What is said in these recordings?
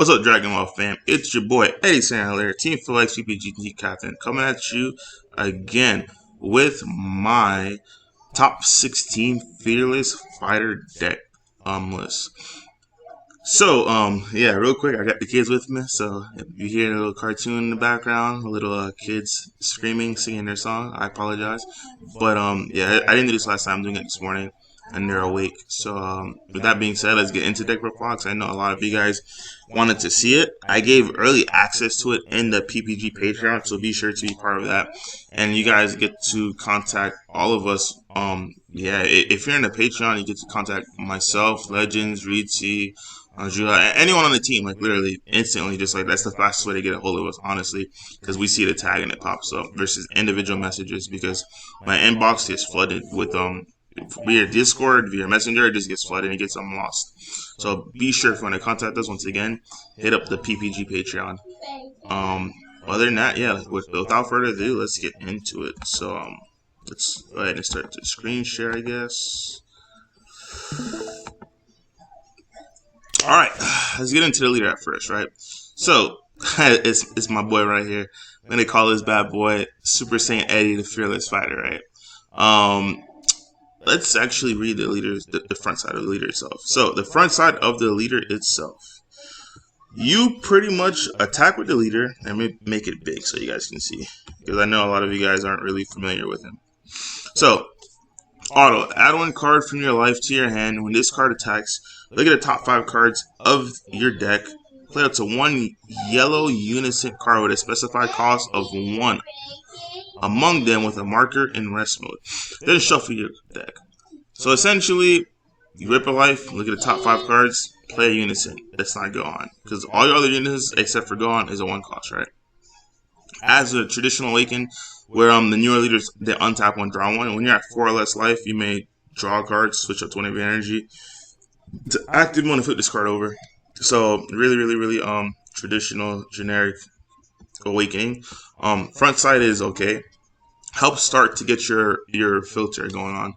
What's up, Dragon Ball fam? It's your boy Eddie Hilaire, Team Flex PPG Captain, coming at you again with my top 16 Fearless Fighter deck list. So yeah, real quick, I got the kids with me, so if you hear a little cartoon in the background, a little kids screaming, singing their song, I apologize. But yeah, I didn't do this last time. I'm doing it this morning, and they're awake. So with that being said, let's get into deck reports. I know a lot of you guys wanted to see it. I gave early access to it in the PPG Patreon, so be sure to be part of that. And you guys get to contact all of us. Yeah, if you're in the Patreon, you get to contact myself, Legends, Reed C, anyone on the team, like literally instantly. Just like that's the fastest way to get a hold of us, honestly, because we see the tag and it pops up versus individual messages, because my inbox gets flooded with via Discord, via Messenger. It just gets flooded and it gets lost. So be sure if you want to contact us, once again, hit up the PPG Patreon. Other than that, yeah, without further ado, let's get into it. So let's go ahead and start the screen share, I guess. Alright, let's get into the leader at first, right? So, it's my boy right here. I'm going to call this bad boy Super Saiyan Eddie, the Fearless Fighter, right? Let's actually read the leader's, the front side of the leader itself. So, the front side of the leader itself. You pretty much attack with the leader and make it big so you guys can see, because I know a lot of you guys aren't really familiar with him. So, auto, add one card from your life to your hand. When this card attacks, look at the top 5 cards of your deck. Play up to one yellow Unison card with a specified cost of 1 among them with a marker in rest mode. Then shuffle your deck. So essentially, you rip a life, look at the top 5 cards, play a Unison. Let's not Gohan, because all your other Unisons except for Gohan is a 1 cost, right? As a traditional Awaken, where the newer leaders, they untap 1, draw 1. When you're at 4 or less life, you may draw a card, switch up to 1 of your energy to active mode and flip this card over. So really traditional generic Awakening. Front side is okay. Help start to get your filter going on.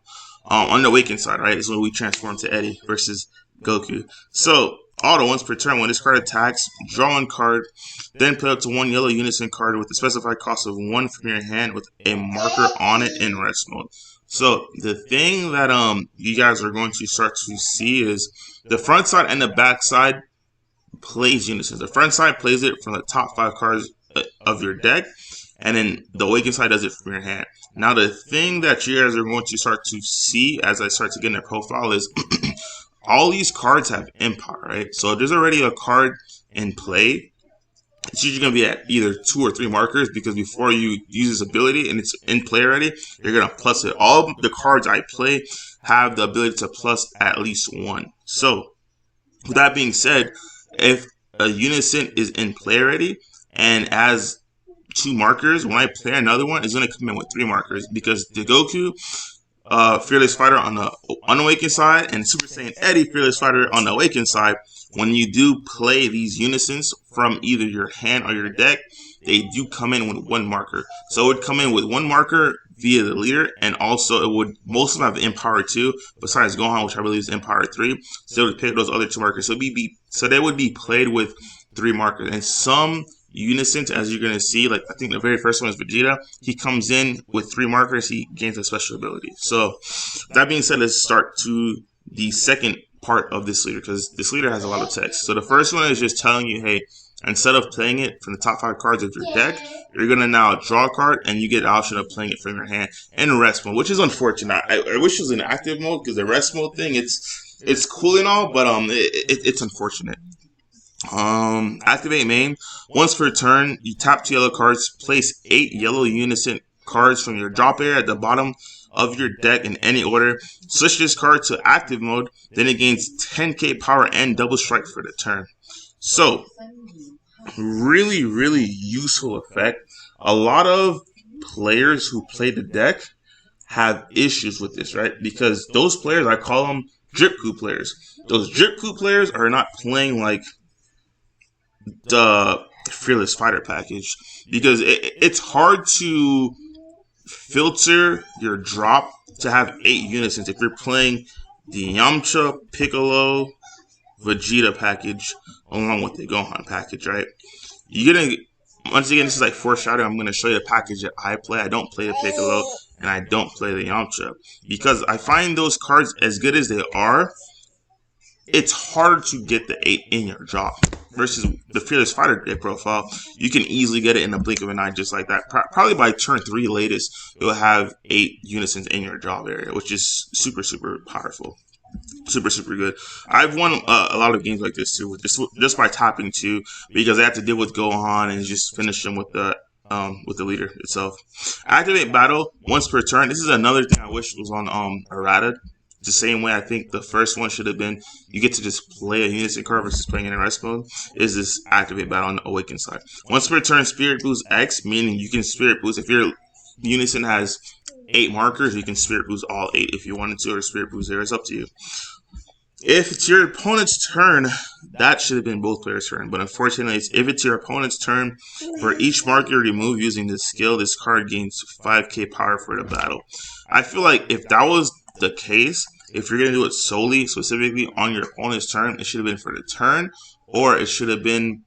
On the Awaken side, right, is when we transform to Eddie versus Goku. So auto, once per turn, when this card attacks, draw 1 card, then play up to 1 yellow Unison card with a specified cost of 1 from your hand with a marker on it in rest mode. So the thing that you guys are going to start to see is the front side and the back side plays Unisons. The front side plays it from the top 5 cards of your deck, and then the Awaken side does it from your hand. Now the thing that you guys are going to start to see as I start to get in their profile is all these cards have Empire, right? So if there's already a card in play, it's usually going to be at either 2 or 3 markers, because before you use this ability and it's in play already, you're going to plus it. All the cards I play have the ability to plus at least 1. So with that being said, if a Unison is in play already and has 2 markers, when I play another one, it's going to come in with 3 markers, because the Goku Fearless Fighter on the Unawakened side and Super Saiyan Eddie Fearless Fighter on the Awakened side, when you do play these Unisons from either your hand or your deck, they do come in with 1 marker. So it would come in with 1 marker via the leader, and also it would, most of them have Empire 2, besides Gohan, which I believe is Empire 3. So it would pick those other 2 markers. So they would be played with 3 markers. And some Unisons, as you're going to see, like I think the very first one is Vegeta, he comes in with 3 markers, he gains a special ability. So that being said, let's start to the second part of this leader, because this leader has a lot of text. So the first one is just telling you, hey, instead of playing it from the top 5 cards of your deck, you're going to now draw a card and you get the option of playing it from your hand in rest mode, which is unfortunate. I wish it was in active mode, because the rest mode thing, it's cool and all, but it's unfortunate. Activate main. Once per turn, you tap 2 yellow cards, place 8 yellow Unison cards from your drop area at the bottom of your deck in any order. Switch this card to active mode, then it gains 10k power and double strike for the turn. So really useful effect. A lot of players who play the deck have issues with this, right? Because those players, I call them drip coup players. Those drip coup players are not playing like the Fearless Fighter package, because it's hard to filter your drop to have 8 Unisons if you're playing the Yamcha, Piccolo, Vegeta package. along with the Gohan package, right? You're gonna, once again, this is like foreshadowing. I'm gonna show you the package that I play. I don't play the Piccolo and I don't play the Yamcha because I find those cards, as good as they are, it's hard to get the 8 in your drop. Versus the Fearless Fighter deck profile, you can easily get it in a blink of an eye just like that. Probably by turn 3 latest, you'll have 8 Unisons in your drop area, which is super, super powerful. Super, super good. I've won a lot of games like this too, just by tapping 2, because I have to deal with Gohan and just finish them with the leader itself. Activate battle once per turn. This is another thing I wish was on errata. The same way I think the first one should have been, you get to just play a Unison card versus playing in a rest mode, is this activate battle on the Awaken side. Once per turn, Spirit Boost X, meaning you can Spirit Boost. If your Unison has 8 markers, you can Spirit Boost all 8 if you wanted to, or Spirit Boost 0. It's up to you. If it's your opponent's turn, that should have been both players' turn. But unfortunately, if it's your opponent's turn, for each marker you remove using this skill, this card gains 5k power for the battle. I feel like if that was the case, if you're going to do it solely, specifically on your opponent's turn, it should have been for the turn, or it should have been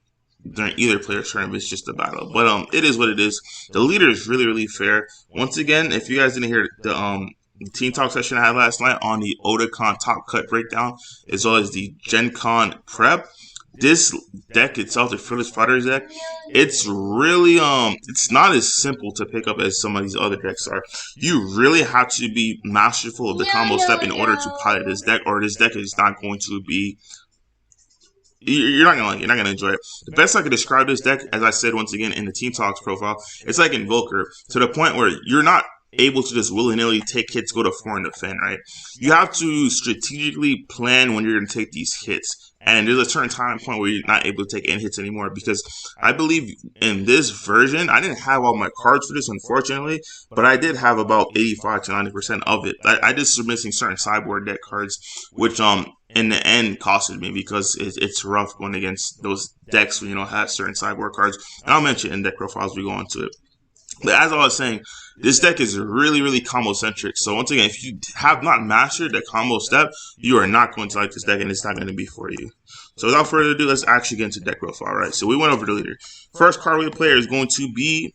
during either player's turn if it's just a battle. But it is what it is. The leader is really, really fair. Once again, if you guys didn't hear the Team Talk session I had last night on the Otakon Top Cut breakdown, as well as the Gen Con prep, this deck itself, the Fearless Fighters deck, it's really it's not as simple to pick up as some of these other decks are. You really have to be masterful of the combo step in order to pilot this deck, or this deck is not going to be, you're not gonna like it, you're not gonna enjoy it. The best I could describe this deck, as I said once again in the Team Talks profile, it's like Invoker, to the point where you're not able to just willy-nilly take hits, go to 4 and defend, right? You have to strategically plan when you're going to take these hits. And there's a certain time point where you're not able to take any hits anymore, because I believe in this version, I didn't have all my cards for this, unfortunately, but I did have about 85 to 90% of it. I just was missing certain Sideboard deck cards, which in the end costed me, because it's rough going against those decks when you don't have certain Sideboard cards. And I'll mention in deck profiles as we go on to it. But as I was saying, this deck is really, really combo-centric. So once again, if you have not mastered the combo step, you are not going to like this deck, and it's not going to be for you. So without further ado, let's actually get into deck profile, right? So we went over the leader. First card we play is going to be,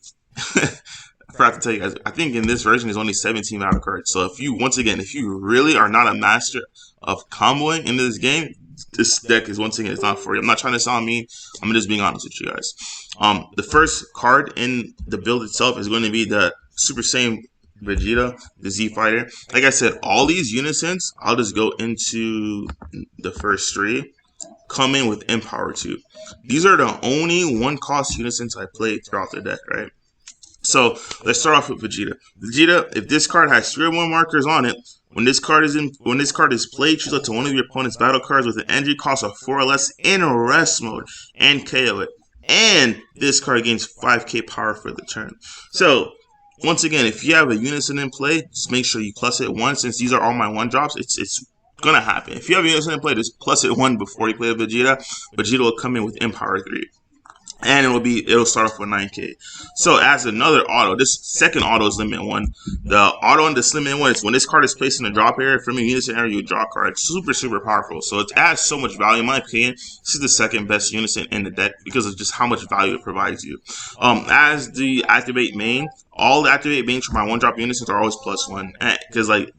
I forgot to tell you guys, I think in this version there's only 17 battle cards. So if you, once again, if you really are not a master of comboing in this game, this deck is, once again, it's not for you. I'm not trying to sound mean. I'm just being honest with you guys. The first card in the build itself is going to be the Super Saiyan Vegeta, the Z Fighter. Like I said, all these Unisons, I'll just go into the first 3, come in with Empower 2. These are the only 1-cost Unisons I played throughout the deck, right? So let's start off with Vegeta. Vegeta, if this card has 3 or more markers on it, when this card is played, choose up to one of your opponent's battle cards with an energy cost of 4 or less in rest mode and KO it. And this card gains 5k power for the turn. So once again, if you have a Unison in play, just make sure you plus it 1. Since these are all my 1-drops, it's gonna happen. If you have a Unison in play, just plus it 1 before you play a Vegeta. Vegeta will come in with Empower 3. And it'll start off with 9k. So as another auto, this second auto is limit 1. The auto on this limit 1 is when this card is placed in the drop area, from your Unison area, you draw a card. It's super, super powerful. So it adds so much value. In my opinion, this is the second best Unison in the deck because of just how much value it provides you. As the activate main, all the activate mains for my 1-drop Unisons are always +1. Because like,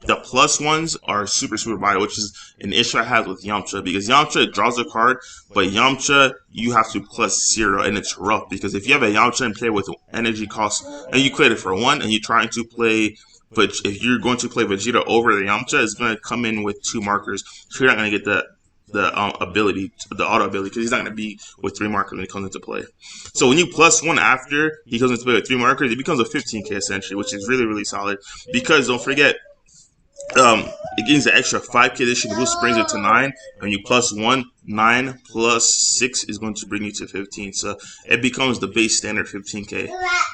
the +1s are super, super vital, which is an issue I have with Yamcha, because Yamcha draws a card, but Yamcha, you have to +0, and it's rough, because if you have a Yamcha in play with energy cost, and you cleared it for 1, and you're trying to play, but if you're going to play Vegeta over the Yamcha, it's going to come in with 2 markers, so you're not going to get the ability, the auto ability, because he's not going to be with 3 markers when he comes into play. So when you +1 after he comes into play with 3 markers, it becomes a 15k essentially, which is really, really solid, because don't forget, it gains an extra 5k addition boost, brings it to 9, and you +1, 9 plus 6 is going to bring you to 15, so it becomes the base standard 15k.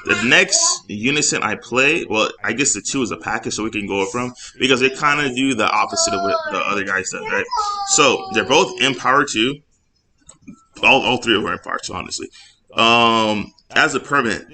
The next Unison I play, well, I guess the 2 is a package, so we can go from, because they kind of do the opposite of what the other guys does, right? So they're both Empower 2, all 3 of them are Empower 2, honestly. As a permanent,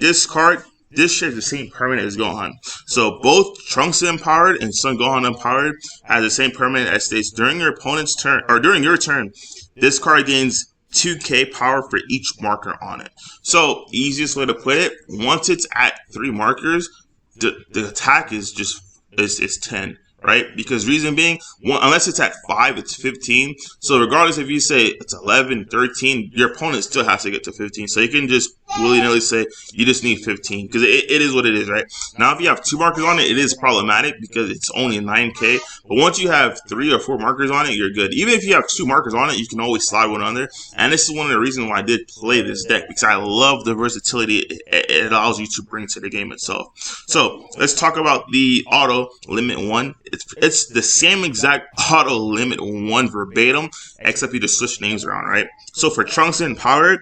this shares the same permanent as Gohan. So both Trunks Empowered and Son Gohan Empowered has the same permanent that states during your opponent's turn, or during your turn, this card gains 2k power for each marker on it. So easiest way to put it, once it's at 3 markers, the attack is just is 10. Right? Because reason being, unless it's at 5, it's 15. So regardless if you say it's 11, 13, your opponent still has to get to 15. So you can just willy-nilly say you just need 15 because it is what it is, right? Now, if you have 2 markers on it, it is problematic because it's only 9k. But once you have 3 or 4 markers on it, you're good. Even if you have 2 markers on it, you can always slide one on there. And this is one of the reasons why I did play this deck, because I love the versatility it allows you to bring to the game itself. So let's talk about the auto limit 1. It's the same exact auto limit 1 verbatim, except you just switch names around, right? So for Trunks and Powered,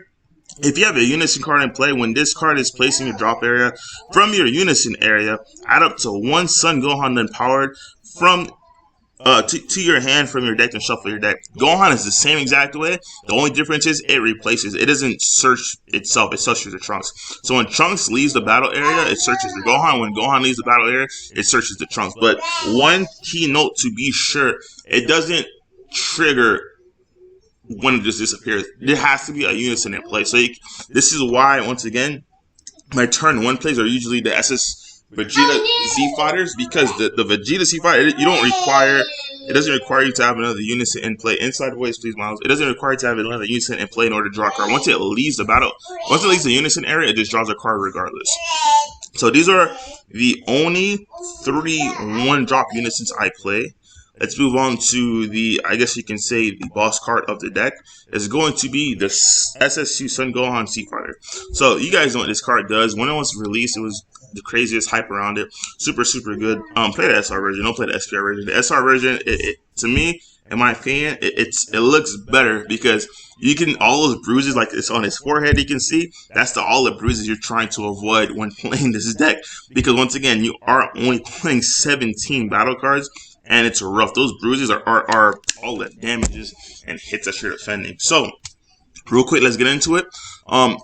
if you have a Unison card in play, when this card is placed in your drop area, from your Unison area, add up to 1 Sun Gohan then Powered from to your hand from your deck and shuffle your deck. Gohan is the same exact way. The only difference is it replaces. It doesn't search itself. It searches the Trunks. So when Trunks leaves the battle area, it searches the Gohan. When Gohan leaves the battle area, it searches the Trunks. But one key note to be sure, it doesn't trigger when it just disappears. There has to be a Unison in play. So this is why, once again, my turn 1 plays are usually the SS Vegeta Z fighters, because the Vegeta Z fighter, it doesn't require you to have another Unison in play. Inside voice, please, Miles. It doesn't require you to have another Unison in play in order to draw a card. Once it leaves the battle, once it leaves the Unison area, it just draws a card regardless. So these are the only 3 1-drop Unisons I play. Let's move on to the, I guess you can say, the boss card of the deck. Is going to be the SSU Sun Gohan C Fighter. So you guys know what this card does. When it was released, it was the craziest hype around it. Super, super good. Play the SR version. Don't play the SPR version. The SR version, to me, in my opinion, it looks better because you can, all those bruises, like it's on his forehead, you can see, that's all the bruises you're trying to avoid when playing this deck. Because once again, you are only playing 17 battle cards. And it's rough. Those bruises are all the damages and hits that you're defending. So, real quick, let's get into it.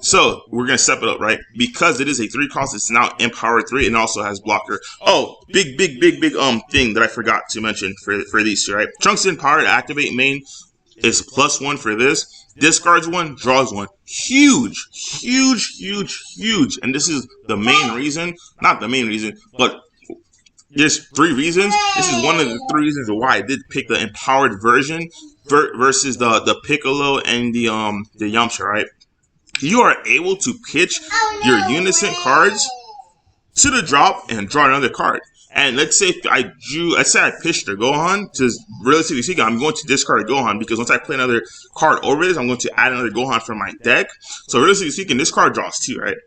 So we're gonna step it up, right? Because it is a 3 cost, it's now Empowered 3 and also has blocker. Oh, big thing that I forgot to mention for these two, right? Trunks Empowered activate main is +1 for this. Discards 1, draws 1. Huge. And this is the main reason, not the main reason, but there's 3 reasons. This is one of the 3 reasons why I did pick the Empowered version versus the Piccolo and the Yamcha, right? You are able to pitch your Unison cards to the drop and draw another card. And let's say I pitched the Gohan, to relatively speaking, I'm going to discard a Gohan because once I play another card over this, I'm going to add another Gohan from my deck. So relatively speaking, this card draws 2, right?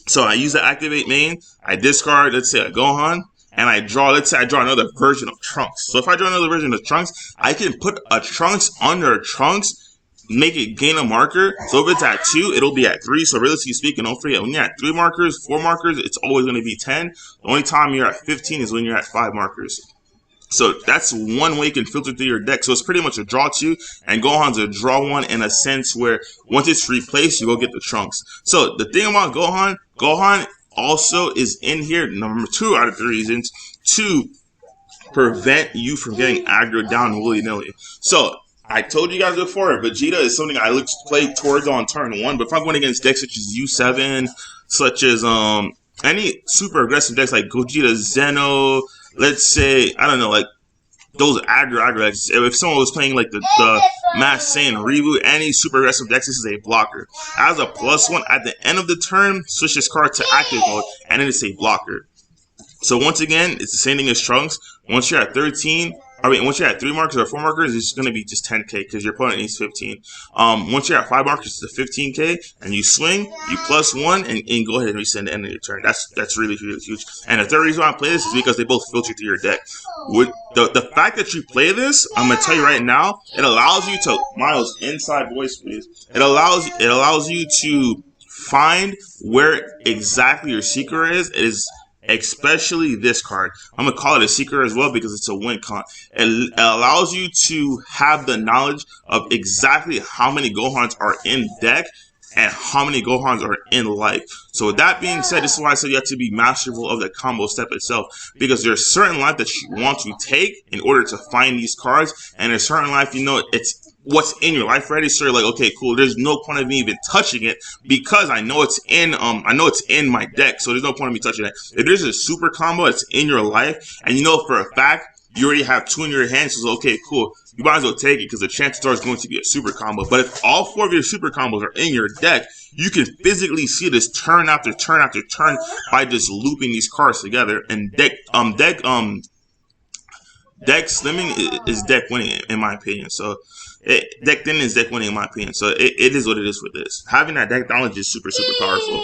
So I use the activate main, I discard, let's say, a Gohan, and I draw, let's say I draw another version of Trunks. So if I draw another version of Trunks, I can put a Trunks under Trunks, make it gain a marker. So if it's at 2, it'll be at 3. So realistically speaking, don't forget, when you're at 3 markers, 4 markers, it's always going to be 10. The only time you're at 15 is when you're at 5 markers. So that's one way you can filter through your deck. So it's pretty much a draw 2, and Gohan's a draw 1 in a sense where once it's replaced, you go get the Trunks. So the thing about Gohan also is in here, number 2 out of the reasons, to prevent you from getting aggroed down willy-nilly. So I told you guys before, Vegeta is something I look to play towards on turn 1, but if I'm going against decks such as U7, such as any super aggressive decks like Gogeta Zeno, let's say, I don't know, like those aggro decks, if someone was playing like the Mass Saiyan Reboot, any super aggressive decks, this is a blocker. As a +1, at the end of the turn, switch this card to active mode, and then it's a blocker. So once again, it's the same thing as Trunks. Once you're at 13, once you're at 3 markers or 4 markers, it's going to be just 10k because your opponent needs 15. Once you're at 5 markers, it's a 15k, and you swing, you +1, and go ahead and resend the end of your turn. That's really huge. And the third reason why I play this is because they both filter through your deck. With the fact that you play this, I'm gonna tell you right now, it allows you to, Miles, inside voice, please. It allows you to find where exactly your secret is. Especially this card. I'm going to call it a secret as well because it's a win con. It allows you to have the knowledge of exactly how many Gohans are in deck and how many Gohans are in life. So with that being said, this is why I said you have to be masterful of the combo step itself, because there's certain life that you want to take in order to find these cards, and there's certain life, you know, it's what's in your life already. So you're like, okay, cool, there's no point of me even touching it because I know it's in my deck, so there's no point of me touching it. If there's a super combo that's in your life and you know for a fact you already have 2 in your hand, so okay, cool, you might as well take it because the chances are it's going to be a super combo. But if all 4 of your super combos are in your deck, you can physically see this turn after turn after turn by just looping these cards together. And deck slimming is deck winning in my opinion. So deck thinning is deck winning in my opinion. So it is what it is for this. Having that deck knowledge is super powerful.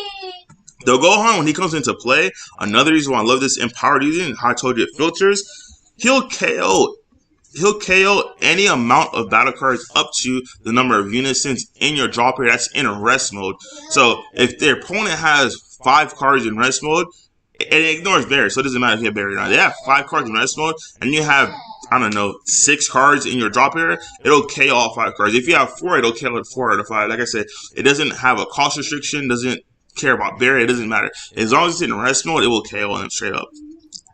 The Gohan, when he comes into play, another reason why I love this empowered using, how I told you it filters, he'll KO any amount of battle cards up to the number of Unisons in your draw period that's in rest mode. So if their opponent has 5 cards in rest mode, it ignores barrier, so it doesn't matter if you have barrier or not. They have 5 cards in rest mode, and you have, I don't know, 6 cards in your draw period, it'll KO all 5 cards. If you have 4, it'll KO 4 out of 5. Like I said, it doesn't have a cost restriction, doesn't care about barrier, it doesn't matter. As long as it's in rest mode, it will KO them straight up.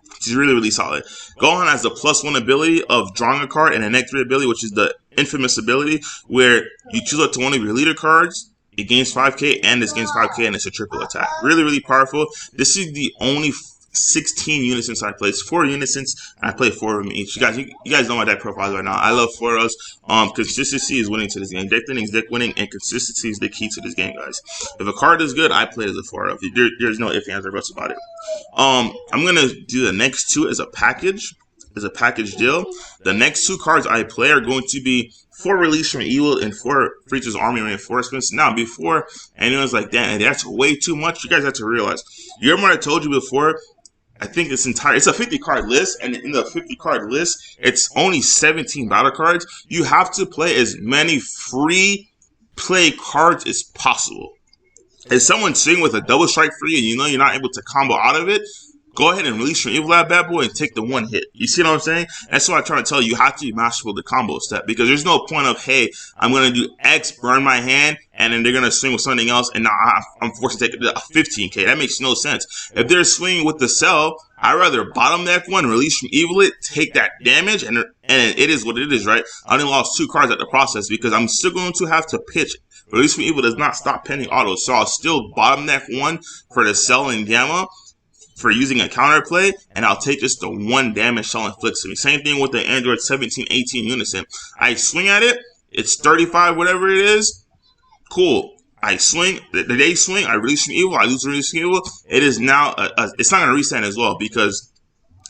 Which is really solid. Gohan has the +1 ability of drawing a card and a -3 ability, which is the infamous ability where you choose up to one of your leader cards. It gains 5k and it gains 5k and it's a triple attack. Really powerful. This is the only 16 Unisons I play. It's 4 Unisons and I play 4 of them each. You guys know my deck profiles right now. I love 4 of those. Consistency is winning to this game. Deck thinning is deck winning, and consistency is the key to this game, guys. If a card is good, I play as a 4 of. There's no ifs, ands, or buts about it. I'm gonna do the next 2 as a package. As a package deal. The next 2 cards I play are going to be 4 Release from Evil and 4 Features Army Reinforcements. Now, before anyone's like, damn, that's way too much, you guys have to realize. You remember I told you before, I think it's a 50 card list, and in the 50 card list, it's only 17 battle cards. You have to play as many free play cards as possible. If someone's swinging with a double strike for you and you know you're not able to combo out of it, go ahead and release from Evil that bad boy and take the 1 hit. You see what I'm saying? That's what I'm trying to tell you. You have to be masterful of the combo step, because there's no point of, hey, I'm going to do X, burn my hand, and then they're going to swing with something else, and now I'm forced to take a 15k. That makes no sense. If they're swinging with the cell, I'd rather bottom deck 1, release from Evil it, take that damage, and it is what it is, right? I only lost 2 cards at the process because I'm still going to have to pitch. Release from Evil does not stop pending autos, so I'll still bottom deck 1 for the cell and gamma for using a counterplay, and I'll take just the 1 damage cell inflicts to me. Same thing with the Android 17-18 Unison. I swing at it, it's 35, whatever it is, cool. I swing, they swing, I release from Evil, I lose release from Evil. It is now, it's not going to reset as well, because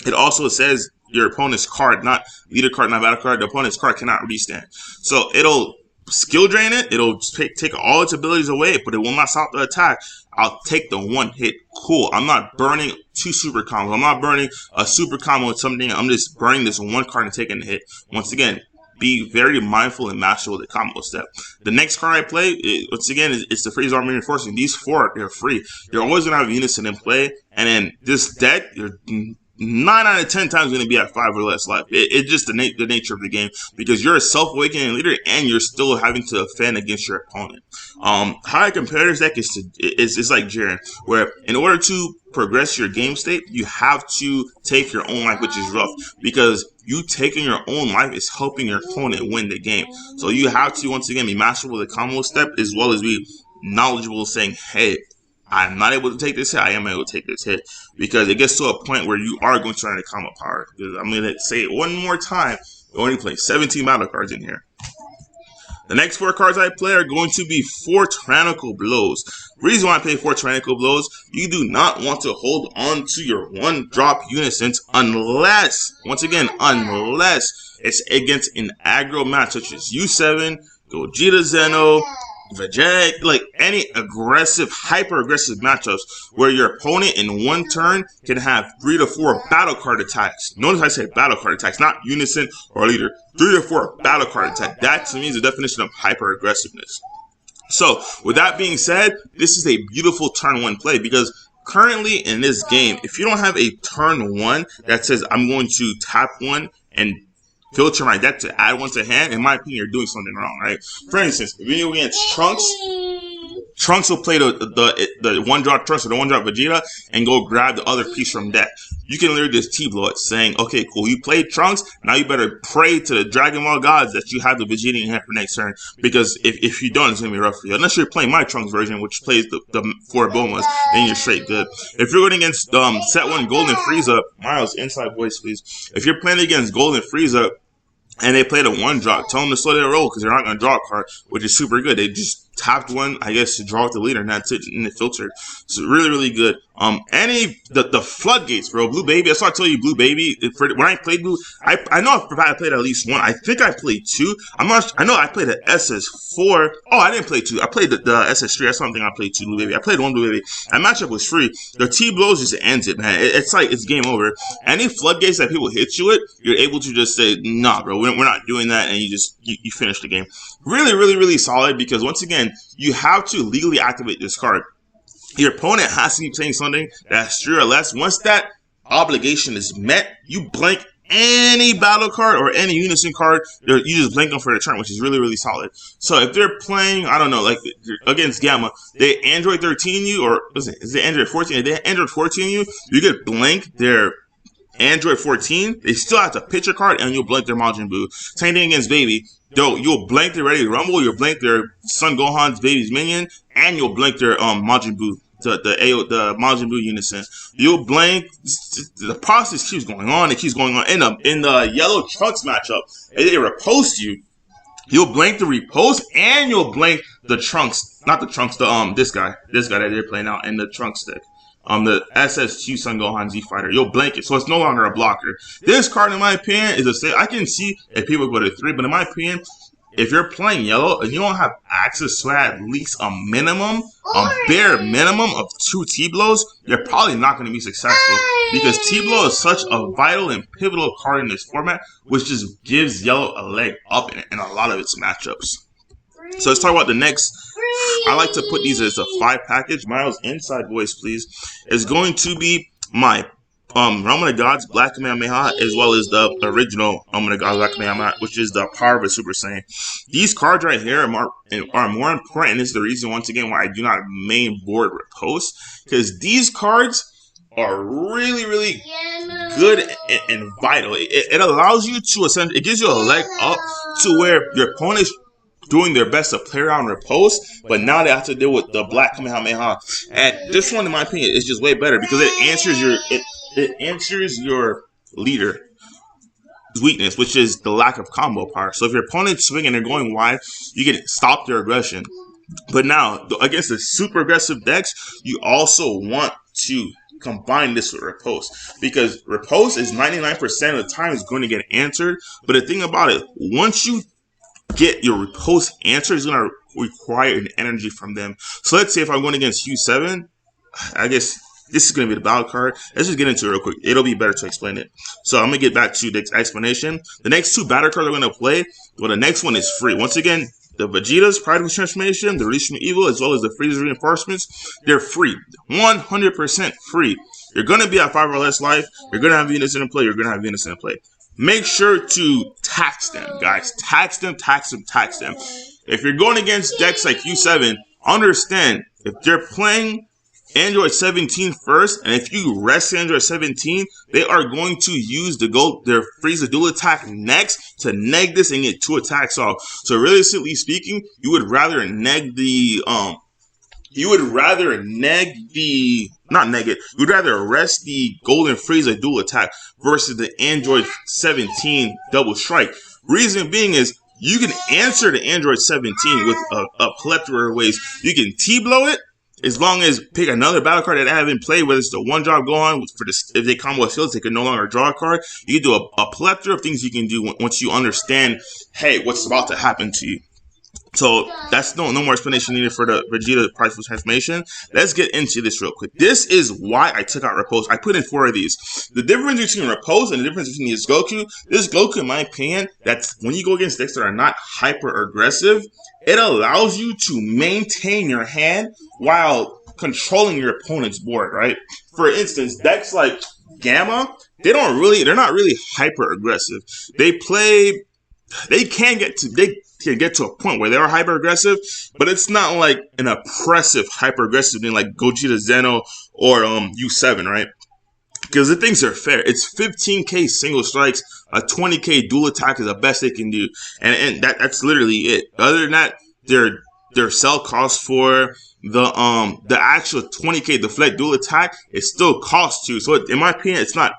it also says your opponent's card, not leader card, not battle card, the opponent's card cannot restand. So it'll skill drain it, it'll take all its abilities away, but it will not stop the attack. I'll take the 1 hit. Cool. I'm not burning 2 super combos. I'm not burning a super combo with something. I'm just burning this 1 card and taking the hit. Once again, be very mindful and masterful of the combo step. The next card I play, once again, it's the Freeze Army Reinforcement. These 4, they're free. You're always going to have Unison in play. And then this deck, you're 9 out of 10 times going to be at 5 or less life. It's just the nature of the game, because you're a self-awakening leader and you're still having to defend against your opponent. How I compare this deck is like Jiren, where in order to progress your game state, you have to take your own life, which is rough, because you taking your own life is helping your opponent win the game. So you have to, once again, be masterful of the combo step, as well as be knowledgeable, saying, hey, I'm not able to take this hit, I am able to take this hit, because it gets to a point where you are going to run out of combo power. Because I'm going to say it one more time, you only play 17 battle cards in here. The next 4 cards I play are going to be 4 Tyrannical Blows. Reason why I play 4 Tyrannical Blows, you do not want to hold on to your 1-drop Unisons unless, once again, unless it's against an aggro match such as U7, Gogeta Zeno, Vegeta, like any aggressive, hyper-aggressive matchups where your opponent in 1 turn can have 3 to 4 battle card attacks. Notice I say battle card attacks, not Unison or leader. 3 to 4 battle card attack. That to me is the definition of hyper-aggressiveness. So, with that being said, this is a beautiful turn 1 play, because currently in this game, if you don't have a turn 1 that says I'm going to tap 1 and filter my deck to add 1 to hand, in my opinion, you're doing something wrong, right? For instance, if you're against Trunks Trunks will play the one drop Trunks or the one drop Vegeta and go grab the other piece from deck. You can literally just T-blow it, saying, okay, cool, you played Trunks, now you better pray to the Dragon Ball gods that you have the Vegeta in hand for next turn, because if you don't, it's going to be rough for you. Unless you're playing my Trunks version, which plays the 4 Bomas, then you're straight good. If you're going against set 1 Golden Frieza, Miles, inside voice, please. If you're playing against Golden Frieza, and they played a 1-drop, tell them to slow their roll because they're not going to draw a card, which is super good. They just tapped one, I guess, to draw with the leader, and that's it, and it filtered. So really, really good. The floodgates, bro. Blue Baby, that's why I tell you, Blue Baby. When I played Blue, I know I played at least one. I think I played 2. I'm not. I know I played an SS4. Oh, I didn't play 2. I played the SS3. That's something I played 2 Blue Baby. I played 1 Blue Baby. That matchup was free. The T blows just ends it, man. It's like it's game over. Any floodgates that people hit you with, you're able to just say, nah, bro, we're not doing that, and you finish the game. Really, really, really solid, because once again, you have to legally activate this card. Your opponent has to be playing something that's 3 or less. Once that obligation is met, you blank any battle card or any Unison card. You just blank them for the turn, which is really, really solid. So if they're playing, I don't know, like against Gamma, they Android 13 you, or is it Android 14? If they Android 14 you, you could blank their Android 14. They still have to pitch a card, and you'll blank their Majin Buu. Same thing against Baby. You'll blank their Ready to Rumble, you'll blank their Son Gohan's Baby's Minion, and you'll blank their Majin Buu, the Majin Buu Unison. You'll blank. The process keeps going on. It keeps going on. In the yellow Trunks matchup, if they repost you, you'll blank the repost, and you'll blank the Trunks. Not the Trunks. This guy that they're playing out in the Trunks deck. The SS2 Son Gohan Z Fighter. You'll blank it, so it's no longer a blocker. This card, in my opinion, is a save. I can see if people go to 3, but in my opinion, if you're playing yellow and you don't have access to at least a bare minimum of 2 T-blows, you're probably not going to be successful, because T-blow is such a vital and pivotal card in this format, which just gives yellow a leg up in a lot of its matchups. So let's talk about the next. I like to put these as a 5 package. Miles, inside voice, please. Is going to be my Realm of the Gods Black Kamehameha, as well as the original Realm of the Gods Black Kamehameha, which is the power of a Super Saiyan. These cards right here are more important, and this is the reason, once again, why I do not main board Riposte, because these cards are really, really good and vital. It allows you to essentially, it gives you a leg up to where your opponent's doing their best to play around Riposte, but now they have to deal with the Black Kamehameha. And this one, in my opinion, is just way better, because it answers your leader's weakness, which is the lack of combo power. So if your opponent's swinging and they're going wide, you can stop their aggression. But now, against the super aggressive decks, you also want to combine this with Riposte, because Riposte is 99% of the time is going to get answered. But the thing about it, once you get your Riposte answer, is going to require an energy from them. So let's say if I'm going against U7, I guess this is going to be the battle card. Let's just get into it real quick. It'll be better to explain it. So I'm going to get back to the explanation. The next 2 battle cards I'm going to play, well, the next one is free. Once again, the Vegeta's Pride of Transformation, the Release from Evil, as well as the Frieza's Reinforcements, they're free. 100% free. You're going to be at 5 or less life. You're going to have Unison in play. You're going to have Unison in play. Make sure to tax them, guys. Tax them, tax them, tax them. If you're going against decks like U7, understand, if they're playing Android 17 first, and if you rest Android 17, they are going to use their Frieza dual attack next to neg this and get 2 attacks off. So realistically speaking, you would rather neg the you'd rather rest the Golden Frieza dual attack versus the Android 17 double strike. Reason being is, you can answer the Android 17 with a plethora of ways. You can T-blow it, as long as pick another battle card that I haven't played, whether it's the 1-drop Gohan, if they combo with fields, they can no longer draw a card. You can do a plethora of things you can do once you understand, hey, what's about to happen to you. So that's no more explanation needed for the Vegeta Prideful Transformation. Let's get into this real quick. This is why I took out Riposte. I put in 4 of these. The difference between Riposte and the difference between this Goku, in my opinion, that's when you go against decks that are not hyper aggressive, it allows you to maintain your hand while controlling your opponent's board, right? For instance, decks like Gamma, they're not really hyper aggressive. They can get to can get to a point where they are hyper aggressive, but it's not like an oppressive hyper aggressive thing like Gogeta Zeno or U7, right? Because the things are fair. It's 15k single strikes, a 20k dual attack is the best they can do, and that's literally it. Other than that, their sell cost for the actual 20k deflect dual attack, it still costs you. So in my opinion, it's not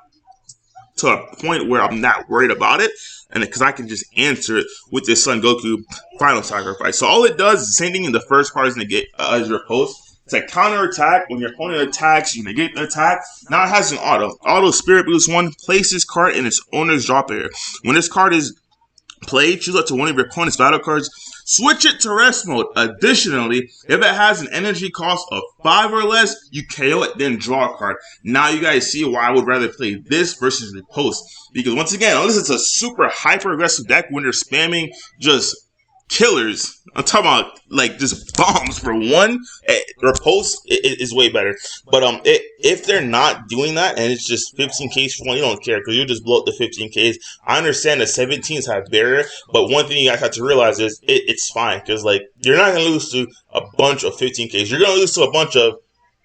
to a point where I'm not worried about it, and because I can just answer it with this Son Goku final sacrifice. So all it does is the same thing in the first part as negate as your post. It's a counter attack. When your opponent attacks, you negate the attack. Now it has an auto spirit boost 1. Place this card in its owner's drop area. When this card is played, choose up to one of your opponent's battle cards. Switch it to rest mode. Additionally, if it has an energy cost of 5 or less, you KO it, then draw a card. Now you guys see why I would rather play this versus the post. Because once again, unless it's a super hyper aggressive deck when they're spamming just killers, I'm talking about like just bombs for one, or post is way better. But if they're not doing that and it's just 15Ks for one, you don't care because you just blow up the 15Ks. I understand the 17s have barrier, but one thing you guys have to realize is it's fine because like you're not gonna lose to a bunch of 15Ks. You're gonna lose to a bunch of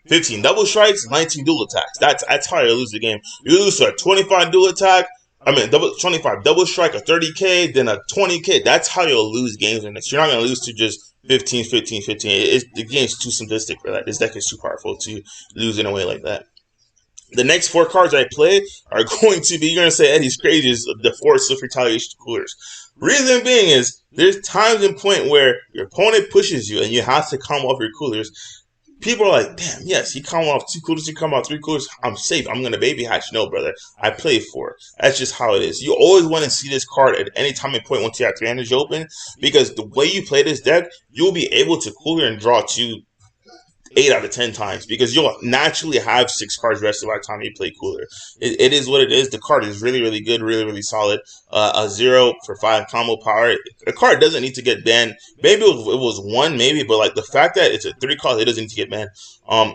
15 double strikes, 19 dual attacks. That's how you lose the game. You lose to a 25 dual attack. 25 double strike, a 30k, then a 20k. That's how you'll lose games in this. You're not going to lose to just 15. The game's too simplistic for that. This deck is too powerful to lose in a way like that. The next 4 cards I play are going to be, you're going to say Eddie's crazy, is the 4 Swift Retaliation Coolers. Reason being is, there's times and point where your opponent pushes you and you have to come off your coolers. People are like, damn, yes, he come off 2 coolers, he come off 3 coolers, I'm safe, I'm going to baby hatch. No, brother, I play 4. That's just how it is. You always want to see this card at any time and point once you have 3 energy open, because the way you play this deck, you'll be able to cooler and draw 2 8 out of 10 times because you'll naturally have 6 cards rested by the time you play cooler. It is what it is. The card is really, really good, really, really solid. A 0 for 5 combo power. The card doesn't need to get banned. Maybe it was 1, maybe, but like the fact that it's a 3 cost, it doesn't need to get banned.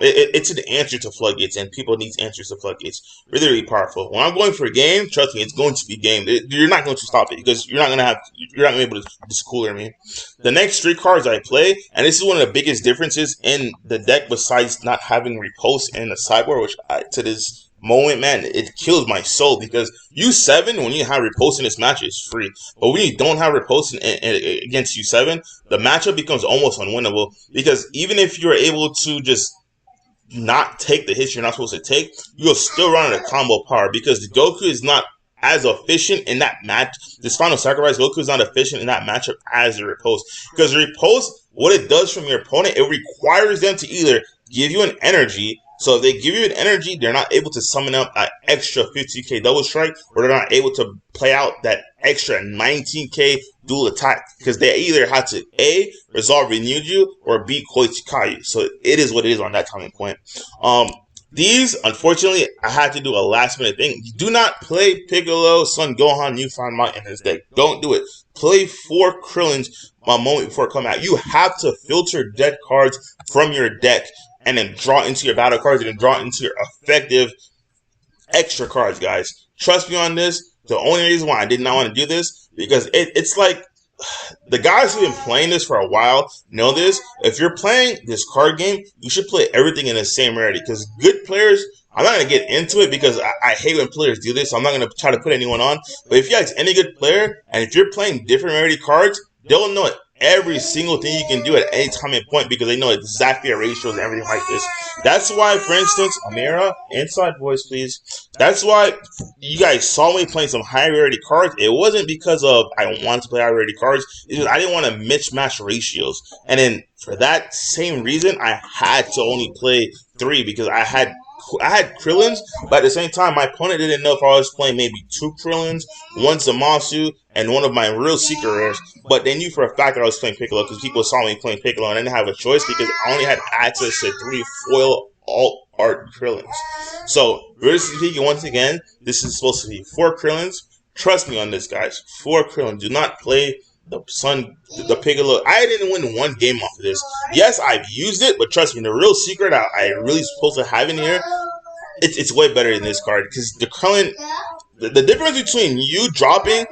It's an answer to floodgates, and people need answers to floodgates. Really, really powerful. When I'm going for a game, trust me, it's going to be game. You're not going to stop it because you're not going to be able to just cooler me. The next 3 cards I play, and this is one of the biggest differences in the deck besides not having repost in the sideboard, which to this moment, man, it kills my soul because U7, when you have repost in this match, is free. But when you don't have repost against U7, the matchup becomes almost unwinnable because even if you're able to just not take the hits you're not supposed to take, you'll still run out of combo power because the Goku is not as efficient in that match. This final sacrifice, Goku is not efficient in that matchup as the repost. Because the repost, what it does from your opponent, it requires them to either give you an energy. So if they give you an energy, they're not able to summon up an extra 50k double strike, or they're not able to play out that extra 19k dual attack because they either have to A, resolve Renew or B, Koichikayu. So it is what it is on that timing point. These, unfortunately, I had to do a last minute thing. Do not play Piccolo, Son Gohan, Newfound Mount in this deck. Don't do it. Play 4 Krillins a moment before it come out. You have to filter dead cards from your deck and then draw into your battle cards and then draw into your effective extra cards, guys. Trust me on this. The only reason why I did not want to do this, because it's like, the guys who've been playing this for a while know this. If you're playing this card game, you should play everything in the same rarity. Because good players, I'm not going to get into it because I hate when players do this. So I'm not going to try to put anyone on. But if you guys any good player, and if you're playing different rarity cards, they'll know every single thing you can do at any time and point because they know exactly your ratios and everything like this. That's why, for instance, Amira, inside voice please. That's why you guys saw me playing some high rarity cards. It wasn't because of I wanted to play high rarity cards. It was I didn't want to mismatch ratios. And then for that same reason, I had to only play 3 because I had Krillins, but at the same time, my opponent didn't know if I was playing maybe 2 Krillins, 1 Zamasu, and one of my real secret rares. But they knew for a fact that I was playing Piccolo because people saw me playing Piccolo and I didn't have a choice because I only had access to 3 foil alt art Krillins. So, realistically speaking, once again, this is supposed to be 4 Krillins. Trust me on this, guys. 4 Krillins. Do not play the Piccolo. I didn't win 1 game off of this. Yes, I've used it, but trust me, the real secret I really supposed to have in here, it's way better than this card because the Krillin, the difference between you dropping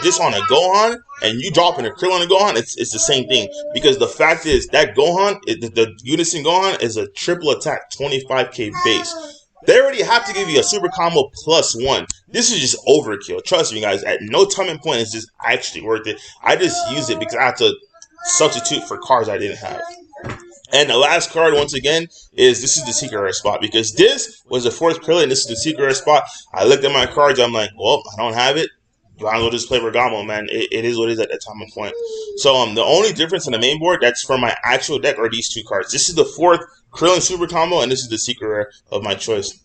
this on a Gohan and you dropping a Krill on a Gohan, it's the same thing. Because the fact is that Gohan, the Unison Gohan is a triple attack 25k base. They already have to give you a super combo +1. This is just overkill. Trust me, guys. At no time and point is this actually worth it. I just use it because I have to substitute for cards I didn't have. And the last card, once again, this is the secret rare spot. Because this was the 4th Krill and this is the secret rare spot. I looked at my cards. I'm like, well, I don't have it. Might as well just play Bergamo, man. It is what it is at that time and point. So the only difference in the main board that's for my actual deck are these 2 cards. This is the 4th Krill and Super Combo, and this is the secret rare of my choice.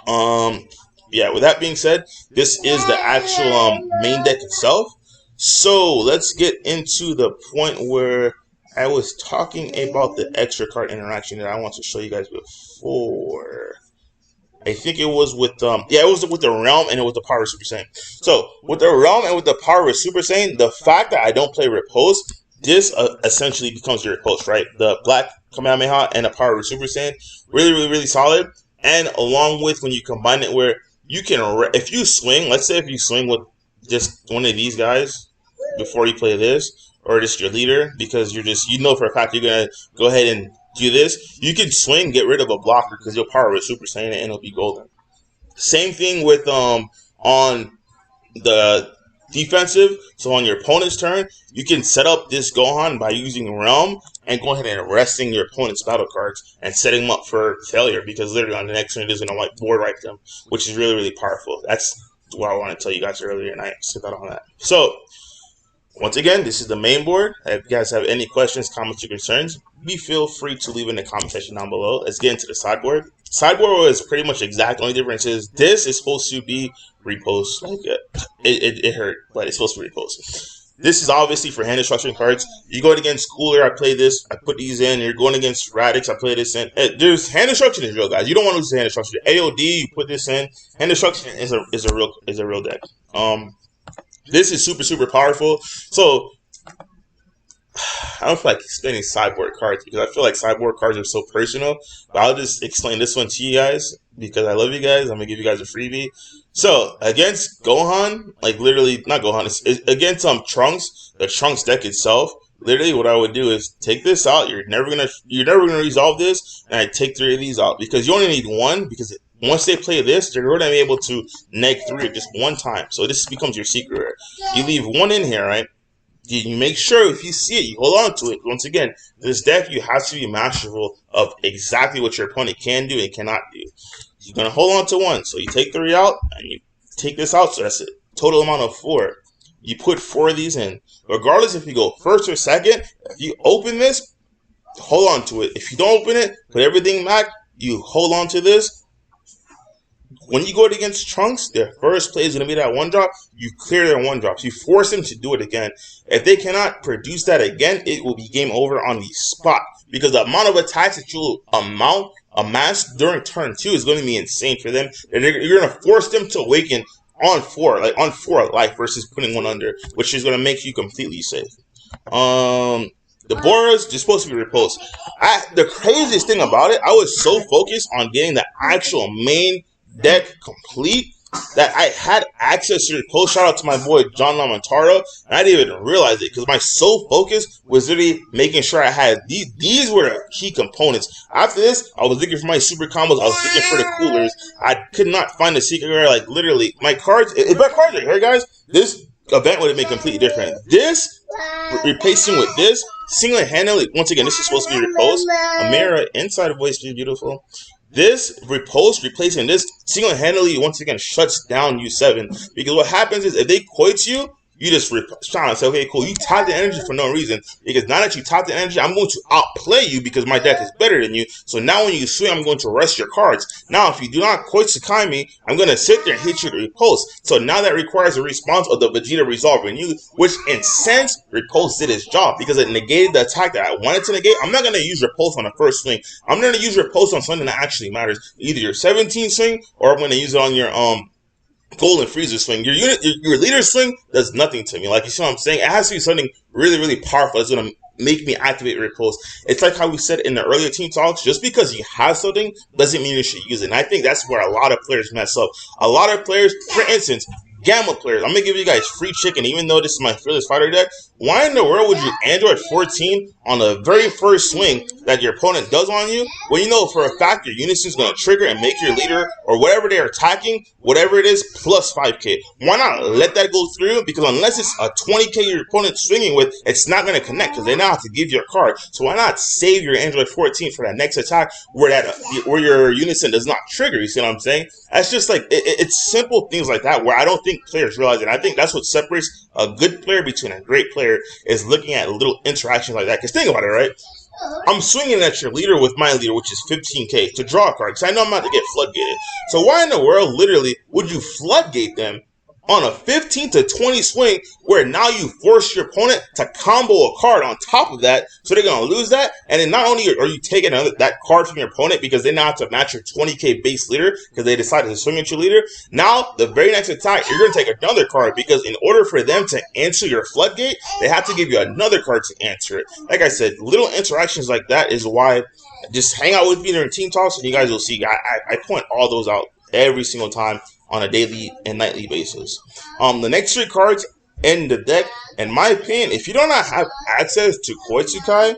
Yeah, with that being said, this is the actual main deck itself. So let's get into the point where I was talking about the extra card interaction that I want to show you guys before. I think it was with it was with the Realm and it was the Power of Super Saiyan. So with the Realm and with the Power of Super Saiyan, the fact that I don't play Riposte, this essentially becomes your Riposte, right? The Black Kamehameha and the Power of Super Saiyan, really solid. And along with when you combine it, where you can, if you swing, let's say if you swing with just one of these guys before you play this, or just your leader, because you know for a fact you're gonna go ahead and do this, you can swing, get rid of a blocker because you'll power with Super Saiyan and it'll be golden. Same thing with on the defensive. So on your opponent's turn, you can set up this Gohan by using Realm and go ahead and resting your opponent's battle cards and setting them up for failure, because literally on the next turn it is gonna board wipe them, which is really powerful. That's what I want to tell you guys earlier, and I said that on that. So once again, this is the main board. If you guys have any questions, comments, or concerns, feel free to leave in the comment section down below. Let's get into the sideboard. Sideboard is pretty much exact. Only difference is this is supposed to be Riposte. Like it hurt, but it's supposed to be Riposte. This is obviously for hand instruction cards. You go against Cooler, I play this. I put these in. You're going against Radix, I play this in. There's hand instruction is real, guys. You don't want to lose hand instruction. AOD, you put this in. Hand instruction is a real deck. This is super powerful. So I don't feel like explaining sideboard cards because I feel like sideboard cards are so personal. But I'll just explain this one to you guys because I love you guys. I'm gonna give you guys a freebie. So against Gohan, like literally not Gohan, it's against Trunks, the Trunks deck itself. Literally, what I would do is take this out. You're never gonna resolve this, and I take 3 of these out because you only need 1 because once they play this, they're going to be able to -3 just 1 time. So this becomes your secret rare. You leave 1 in here, right? You make sure if you see it, you hold on to it. Once again, this deck, you have to be masterful of exactly what your opponent can do and cannot do. You're going to hold on to 1. So you take 3 out, and you take this out. So that's a total amount of 4. You put 4 of these in. Regardless if you go first or second, if you open this, hold on to it. If you don't open it, put everything back. You hold on to this. When you go against Trunks, their first play is going to be that 1-drop. You clear their 1-drops. You force them to do it again. If they cannot produce that again, it will be game over on the spot. Because the amount of attacks that you'll amass during turn 2 is going to be insane for them. And you're going to force them to awaken on 4, like on 4 life versus putting 1 under, which is going to make you completely safe. The Boras, they're supposed to be Riposte. The craziest thing about it, I was so focused on getting the actual main deck complete that I had access to Riposte. Shout out to my boy John Lamontaro, and I didn't even realize it because my sole focus was literally making sure I had these. These were the key components. After this, I was looking for my super combos. I was looking for the coolers. I could not find the secret rare. Like literally, my cards. If my cards are here, guys, this event would have been completely different. This replacing with this single-handedly. Once again, this is supposed to be Riposte. A mirror inside of voice is beautiful. This Riposte replacing this single-handedly once again shuts down U7, because what happens is if they quote you, you just trying to say, okay, cool, you tap the energy for no reason, because now that you tap the energy, I'm going to outplay you because my deck is better than you. So now when you swing, I'm going to rest your cards. Now, if you do not quote Sakai me, I'm going to sit there and hit you to Riposte. So now that requires a response of the Vegeta resolving you, which in sense, Riposte did its job because it negated the attack that I wanted to negate. I'm not going to use Riposte on the first swing. I'm going to use Riposte on something that actually matters. Either your 17 swing, or I'm going to use it on your Golden Freezer swing. Your leader swing does nothing to me. Like, you see what I'm saying? It has to be something really powerful that's going to make me activate Riposte. It's like how we said in the earlier team talks, just because you have something doesn't mean you should use it. And I think that's where a lot of players mess up. A lot of players, for instance, Gamma players, I'm gonna give you guys free chicken, even though this is my Fearless Fighter deck. Why in the world would you Android 14 on the very first swing that your opponent does on you, when you know for a fact your Unison's gonna trigger and make your leader or whatever they're attacking, whatever it is, plus 5k? Why not let that go through? Because unless it's a 20k your opponent's swinging with, it's not gonna connect because they now have to give you a card. So why not save your Android 14 for that next attack where your Unison does not trigger? You see what I'm saying? That's just like it's simple things like that where I don't think players realize it. I think that's what separates a good player between a great player, is looking at little interactions like that. Because think about it, right? I'm swinging at your leader with my leader, which is 15k, to draw a card, because I know I'm about to get floodgated. So why in the world, literally, would you floodgate them on a 15 to 20 swing where now you force your opponent to combo a card on top of that, so they're going to lose that? And then not only are you taking that card from your opponent because they now have to match your 20k base leader because they decided to swing at your leader, now the very next attack you're going to take another card, because in order for them to answer your floodgate, they have to give you another card to answer it. Like I said, little interactions like that is why just hang out with me during team talks and you guys will see I point all those out every single time on a daily and nightly basis. The next 3 cards in the deck, in my opinion, if you do not have access to Koitsukai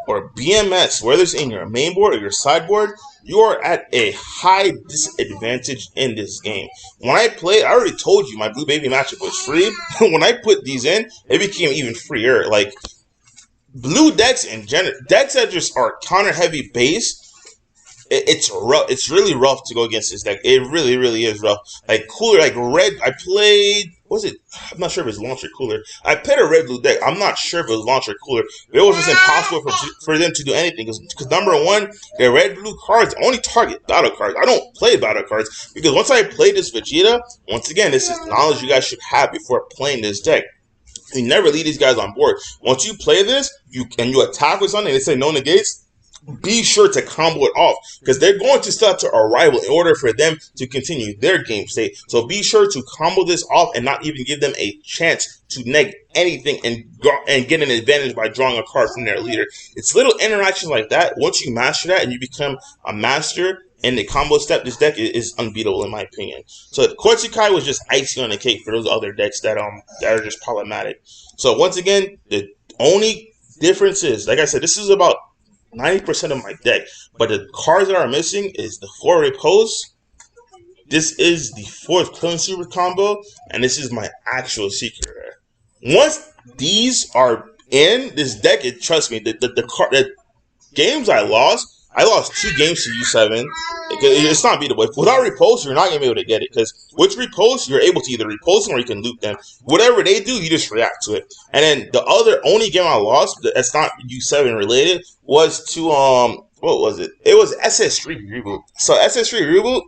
or BMS, whether it's in your main board or your sideboard, you are at a high disadvantage in this game. When I played, I already told you my Blue Baby matchup was free. When I put these in, it became even freer. Like, blue decks in general, decks that just are counter heavy base, it's rough. It's really rough to go against this deck. It really, really is rough. Like Cooler, like red. I played. What was it? I'm not sure if it's Launch or Cooler. I played a red blue deck. I'm not sure if it was Launch or Cooler. It was just impossible for them to do anything. Because number one, their red blue cards only target battle cards. I don't play battle cards because once I played this Vegeta, once again, this is knowledge you guys should have before playing this deck. You never lead these guys on board. Once you play this, you attack with something, they say no negates, be sure to combo it off, because they're going to start to arrival in order for them to continue their game state. So be sure to combo this off and not even give them a chance to neg anything and get an advantage by drawing a card from their leader. It's little interactions like that. Once you master that and you become a master in the combo step, this deck is unbeatable in my opinion. So Koitsukai was just icing on the cake for those other decks that are just problematic. So once again, the only difference is, like I said, this is about 90% of my deck, but the cards that are missing is the 4 Repose. This is the 4th Clone Super combo, and this is my actual secret rare. Once these are in this deck, trust me, the games I lost 2 games to U7. It's not beatable. Without Repulse, you're not going to be able to get it. Because with Repulse, you're able to either repulse them or you can loop them. Whatever they do, you just react to it. And then the only game I lost that's not U7 related was to, what was it? It was SS3 Reboot. So SS3 Reboot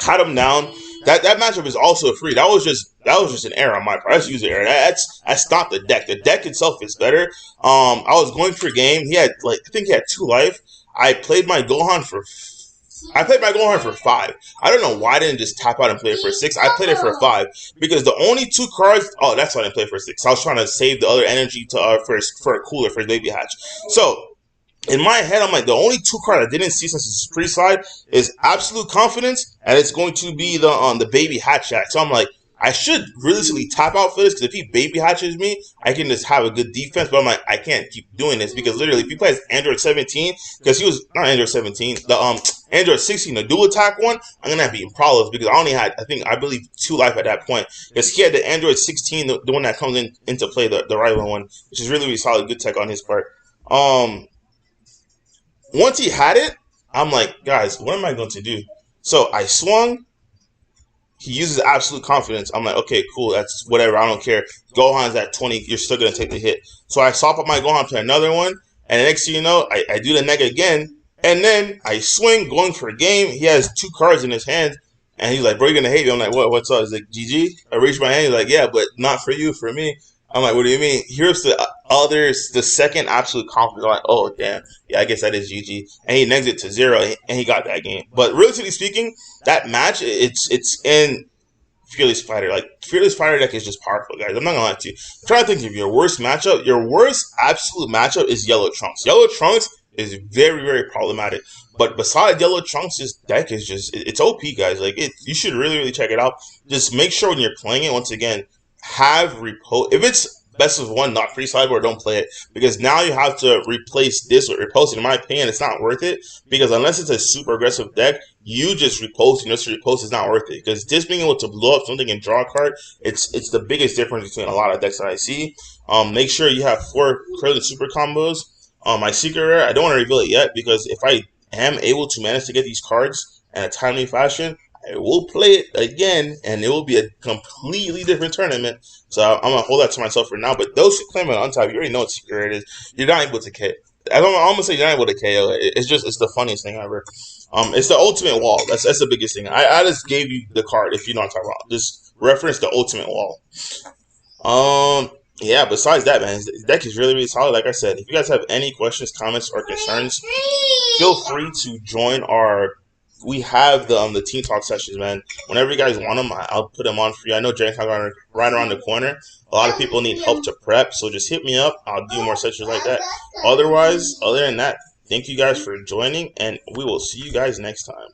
had them down. That matchup is also free. That was just an error on my part. I just used an error. That's not the deck. The deck itself is better. I was going for a game. I think he had 2 life. I played my Gohan for 5. I don't know why I didn't just tap out and play it for 6. I played it for 5 because the only 2 cards. Oh, that's why I didn't play it for 6. I was trying to save the other energy to for a cooler for Baby Hatch. So in my head, I'm like, the only 2 cards I didn't see since it's pre-slide is Absolute Confidence, and it's going to be the Baby Hatch act. So I'm like, I should realistically tap out for this, because if he baby hatches me, I can just have a good defense. But I'm like, I can't keep doing this, because literally, if he plays Android 17, because he was not Android 17, the Android 16, the dual attack one, I'm gonna have to be in problems, because I only had, I believe 2 life at that point, because he had the Android 16, the one that comes into play, the rival one, which is really, really solid, good tech on his part. Once he had it, I'm like, guys, what am I going to do? So I swung. He uses Absolute Confidence. I'm like, okay, cool, that's whatever, I don't care. Gohan's at 20, you're still going to take the hit. So I swap up my Gohan to another one, and the next thing you know, I do the neg again, and then I swing, going for a game. He has 2 cards in his hand, and he's like, bro, you're going to hate me. I'm like, what's up? He's like, GG? I reach my hand, he's like, yeah, but not for you, for me. I'm like, what do you mean? Here's the second Absolute Confidence. I'm like, oh, damn. Yeah, I guess that is GG. And he negs it to 0, and he got that game. But relatively speaking, that match, it's in Fearless Fighter. Like, Fearless Fighter deck is just powerful, guys. I'm not going to lie to you. I'm trying to think of your worst matchup. Your worst absolute matchup is Yellow Trunks. Yellow Trunks is very, very problematic. But besides Yellow Trunks, this deck is just it's OP, guys. Like you should really, really check it out. Just make sure when you're playing it, once again, have repose. If it's best of one, not free sideboard, don't play it, because now you have to replace this with repulse. In my opinion, it's not worth it, because unless it's a super aggressive deck, you just repulsing just repulse is not worth it, because just being able to blow up something and draw a card, it's the biggest difference between a lot of decks that I see. Make sure you have 4 Krillin super combos. My secret rare, I don't want to reveal it yet, because if I am able to manage to get these cards in a timely fashion, I will play it again, and it will be a completely different tournament. So I'm gonna hold that to myself for now. But those who claim it on top, you already know what secret it is. You're not able to KO. I'm gonna say you're not able to KO. It's the funniest thing ever. It's the ultimate wall. That's the biggest thing. I just gave you the card if you know what I'm talking about. Just reference the ultimate wall. Yeah, besides that, man, the deck is really, really solid. Like I said, if you guys have any questions, comments, or concerns, feel free to join we have the team talk sessions, man. Whenever you guys want them, I'll put them on for you. I know Dragon Talk are right around the corner. A lot of people need help to prep, so just hit me up. I'll do more sessions like that. Other than that, thank you guys for joining, and we will see you guys next time.